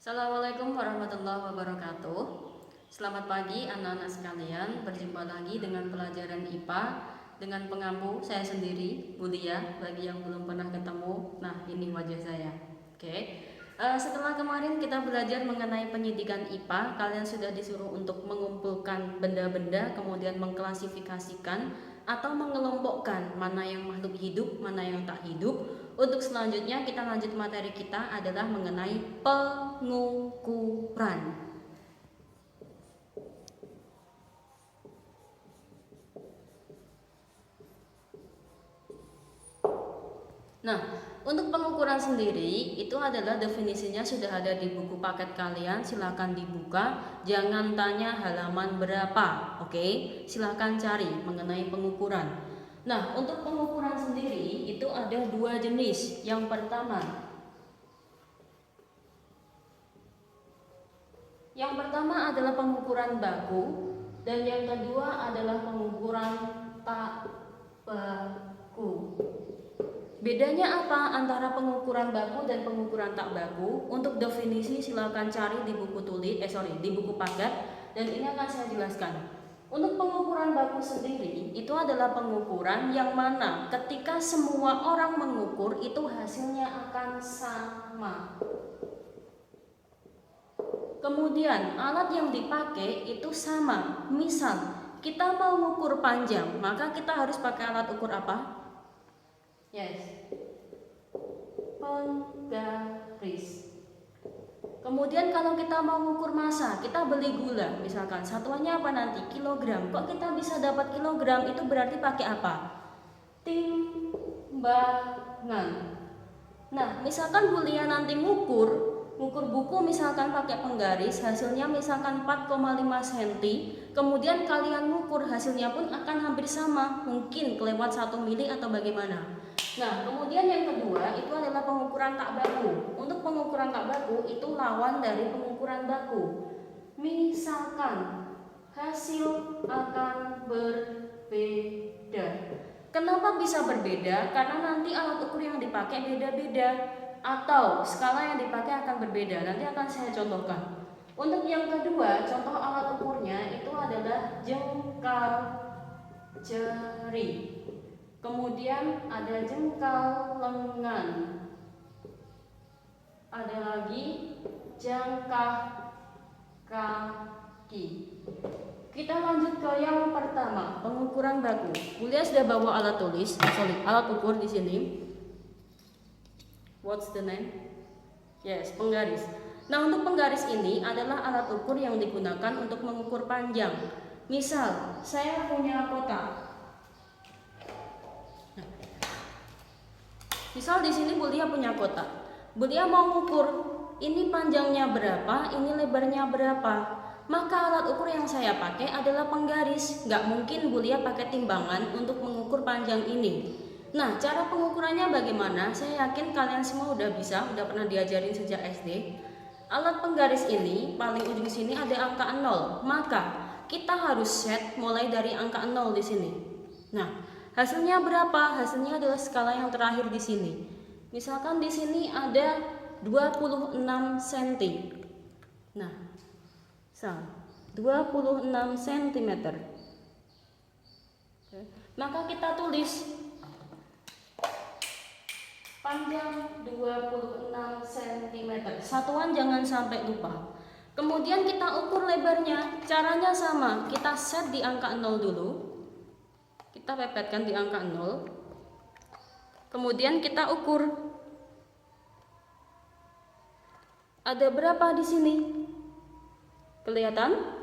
Assalamualaikum warahmatullahi wabarakatuh. Selamat pagi anak-anak sekalian. Berjumpa lagi dengan pelajaran IPA dengan pengampu saya sendiri, Bulia. Bagi yang belum pernah ketemu, nah ini wajah saya. Oke. Setelah kemarin kita belajar mengenai pendidikan IPA, kalian sudah disuruh untuk mengumpulkan benda-benda, kemudian mengklasifikasikan atau mengelompokkan mana yang makhluk hidup, mana yang tak hidup. Untuk selanjutnya kita lanjut materi kita adalah mengenai pengukuran. Nah, untuk pengukuran sendiri itu adalah definisinya sudah ada di buku paket kalian, silakan dibuka, jangan tanya halaman berapa. Oke, silakan cari mengenai pengukuran. Nah, untuk pengukuran sendiri itu ada dua jenis. Yang pertama adalah pengukuran baku dan yang kedua adalah pengukuran tak baku. Bedanya apa antara pengukuran baku dan pengukuran tak baku? Untuk definisi silakan cari di buku di buku paket dan ini akan saya jelaskan. Untuk pengukuran baku sendiri itu adalah pengukuran yang mana ketika semua orang mengukur itu hasilnya akan sama. Kemudian alat yang dipakai itu sama. Misal kita mau mengukur panjang, maka kita harus pakai alat ukur apa? Yes, penggaris. Kemudian kalau kita mau mengukur massa, kita beli gula, misalkan satuannya apa nanti? Kilogram. Kok kita bisa dapat kilogram? Itu berarti pakai apa? Timbangan. Nah, misalkan Bulia nanti ngukur buku misalkan pakai penggaris, hasilnya misalkan 4,5 cm, kemudian kalian ngukur hasilnya pun akan hampir sama, mungkin kelewat 1 mili atau bagaimana. Nah, kemudian yang kedua itu adalah pengukuran tak baku. Untuk pengukuran tak baku itu lawan dari pengukuran baku. Misalkan hasil akan berbeda. Kenapa bisa berbeda? Karena nanti alat ukur yang dipakai beda-beda atau skala yang dipakai akan berbeda. Nanti akan saya contohkan. Untuk yang kedua, contoh alat ukurnya itu adalah jengkal jari. Kemudian ada jengkal lengan. Ada lagi jangkah kaki. Kita lanjut ke yang pertama, pengukuran baku. Bulia sudah bawa alat alat ukur di sini. What's the name? Yes, penggaris. Nah, untuk penggaris ini adalah alat ukur yang digunakan untuk mengukur panjang. Misal, saya punya kotak. Misal di sini Bulia punya kotak. Bulia mau mengukur ini panjangnya berapa, ini lebarnya berapa. Maka alat ukur yang saya pakai adalah penggaris. Nggak mungkin Bulia pakai timbangan untuk mengukur panjang ini. Nah, cara pengukurannya bagaimana? Saya yakin kalian semua udah pernah diajarin sejak SD. Alat penggaris ini paling ujung sini ada angka 0. Maka kita harus set mulai dari angka 0 di sini. Nah, hasilnya berapa? Hasilnya adalah skala yang terakhir di sini. Misalkan di sini ada 26 cm. Nah, 26 cm. Maka kita tulis panjang 26 cm. Satuan jangan sampai lupa. Kemudian kita ukur lebarnya. Caranya sama. Kita set di angka 0 dulu. Kita pepetkan di angka 0. Kemudian kita ukur. Ada berapa di sini? Kelihatan?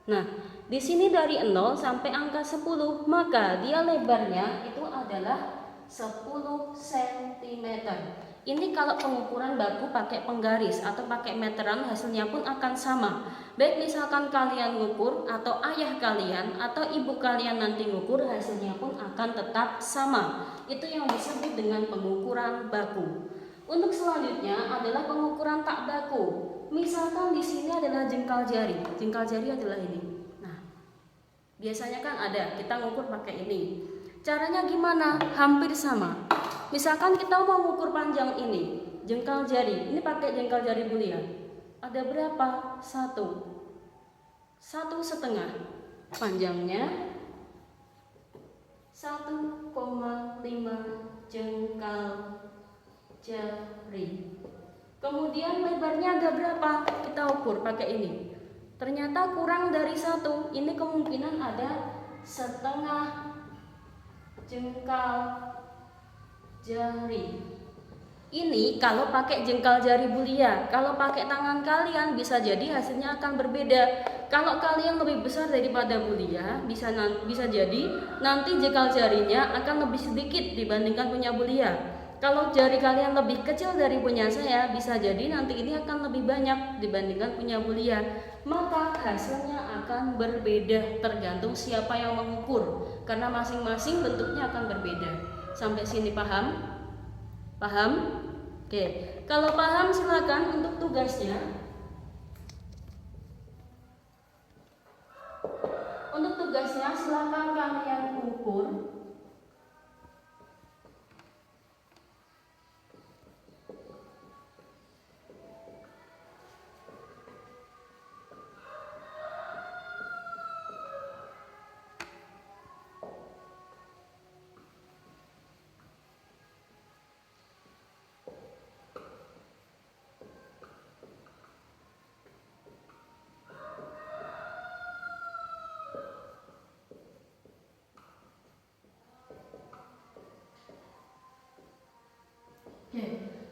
Nah, di sini dari 0 sampai angka 10, maka dia lebarnya itu adalah 10 cm. Ini kalau pengukuran baku pakai penggaris atau pakai meteran hasilnya pun akan sama. Baik misalkan kalian ngukur atau ayah kalian atau ibu kalian nanti ngukur hasilnya pun akan tetap sama. Itu yang disebut dengan pengukuran baku. Untuk selanjutnya adalah pengukuran tak baku. Misalkan di sini adalah jengkal jari. Jengkal jari adalah ini. Nah, biasanya kan ada kita ngukur pakai ini. Caranya gimana? Hampir sama. Misalkan kita mau mengukur panjang ini, jengkal jari. Ini pakai jengkal jari Bulia. ada berapa? 1. 1,5. Panjangnya 1,5 jengkal jari. Kemudian lebarnya ada berapa? Kita ukur pakai ini. Ternyata kurang dari 1. Ini kemungkinan ada 1/2 jengkal jari. Ini kalau pakai jengkal jari bulia. Kalau pakai tangan kalian bisa jadi hasilnya akan berbeda. Kalau kalian lebih besar daripada bulia, bisa jadi nanti jengkal jarinya akan lebih sedikit dibandingkan punya bulia. Kalau jari kalian lebih kecil dari punya saya, bisa jadi nanti ini akan lebih banyak dibandingkan punya bulia. Maka hasilnya akan berbeda tergantung siapa yang mengukur, karena masing-masing bentuknya akan berbeda. Sampai sini paham? Paham? Oke. Kalau paham silakan untuk tugasnya. Untuk tugasnya silakan kalian ukur.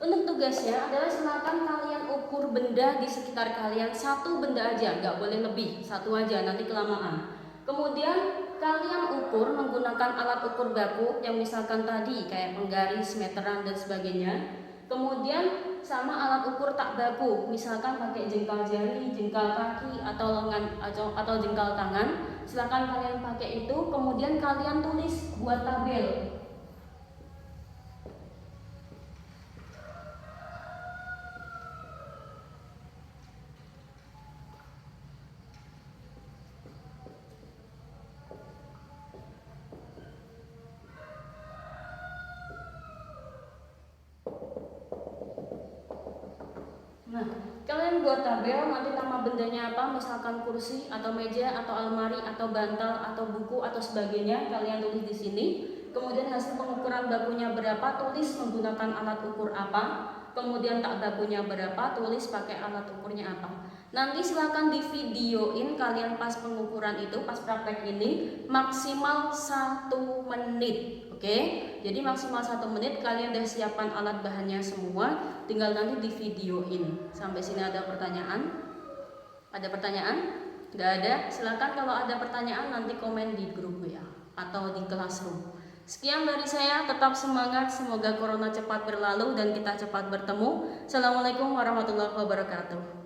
Untuk tugasnya adalah silakan kalian ukur benda di sekitar kalian, 1 benda aja, nggak boleh lebih, 1 aja nanti kelamaan. Kemudian kalian ukur menggunakan alat ukur baku yang misalkan tadi kayak penggaris, meteran dan sebagainya. Kemudian sama alat ukur tak baku, misalkan pakai jengkal jari, jengkal kaki atau lengan atau jengkal tangan. Silakan kalian pakai itu, kemudian kalian tulis buat tabel. Nah, kalian buat tabel, nanti nama bendanya apa, misalkan kursi atau meja atau almari atau bantal atau buku atau sebagainya, kalian tulis di sini. Kemudian hasil pengukuran bakunya berapa, tulis menggunakan alat ukur apa. Kemudian tak bakunya berapa, tulis pakai alat ukurnya apa. Nanti silakan di videoin kalian pas pengukuran itu, pas praktek ini maksimal 1 menit. Oke, jadi maksimal 1 menit kalian udah siapkan alat bahannya semua, tinggal nanti di videoin. Sampai sini ada pertanyaan? Ada pertanyaan? Nggak ada? Silakan kalau ada pertanyaan nanti komen di grup WA atau di Classroom. Sekian dari saya, tetap semangat, semoga corona cepat berlalu dan kita cepat bertemu. Assalamualaikum warahmatullahi wabarakatuh.